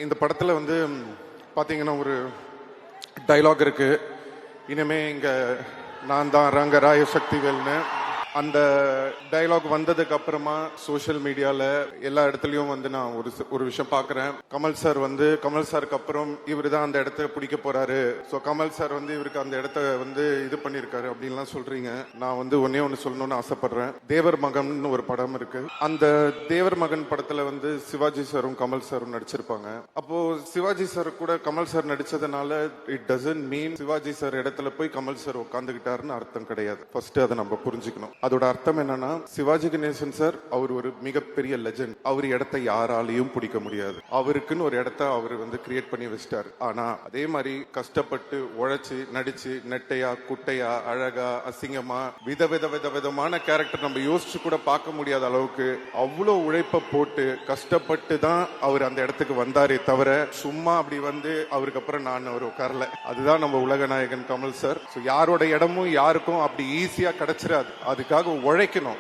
இந்த படத்துல வந்து பாத்தீங்கன்னா ஒரு டைலாக் இருக்கு. இனிமே இங்க நான் தான் ரங்கராய சக்திவேல்னு. அந்த டைலாக் வந்ததுக்கு அப்புறமா சோஷியல் மீடியால எல்லா இடத்துலயும் வந்து நான் ஒரு விஷயம் பாக்குறேன். கமல் சாருக்கு அப்புறம் இவரு தான் அந்த இடத்த பிடிக்க போறாரு. சோ கமல் சார் வந்து இவருக்கு அந்த இடத்த வந்து இது பண்ணிருக்காரு அப்படின்லாம் சொல்றீங்க. நான் வந்து ஒன்னே ஒன்னு சொல்லணும்னு ஆசைப்படுறேன். தேவர் மகன் ஒரு படம் இருக்கு. அந்த தேவர் மகன் படத்துல வந்து சிவாஜி சாரும் கமல் சாரும் நடிச்சிருப்பாங்க. அப்போ சிவாஜி சார் கூட கமல் சார் நடிச்சதுனால it doesn't mean Shivaji sir இடத்துல போய் கமல் சார் உட்காந்துக்கிட்டாருன்னு அர்த்தம் கிடையாது. ஃபர்ஸ்ட் அதை நம்ம புரிஞ்சுக்கணும். அதோட அர்த்தம் என்னன்னா, சிவாஜி கணேசன் சார் அவர் ஒரு மிகப்பெரிய லெஜெண்ட். அவர் இடத்தை யாராலையும் பிடிக்க முடியாது. அவருக்குன்னு ஒரு இடத்த அவர் வந்து கிரியேட் பண்ணி வச்சிட்டாரு. ஆனா அதே மாதிரி கஷ்டப்பட்டு உழைச்சு நடிச்சு நெட்டையா குட்டையா அழகா அசிங்கமா விதமான கேரக்டர் நம்ம யோசிச்சு கூட பார்க்க முடியாத அளவுக்கு அவ்வளவு உழைப்ப போட்டு கஷ்டப்பட்டு தான் அவர் அந்த இடத்துக்கு வந்தாரே தவிர சும்மா அப்படி வந்து அவருக்கு அப்புறம் நான் அவர் உட்காரல. அதுதான் நம்ம உலக நாயகன் கமல் சார். யாரோட இடமும் யாருக்கும் அப்படி ஈஸியா கிடைச்சிடாது. அதுக்காக உழைக்கணும்.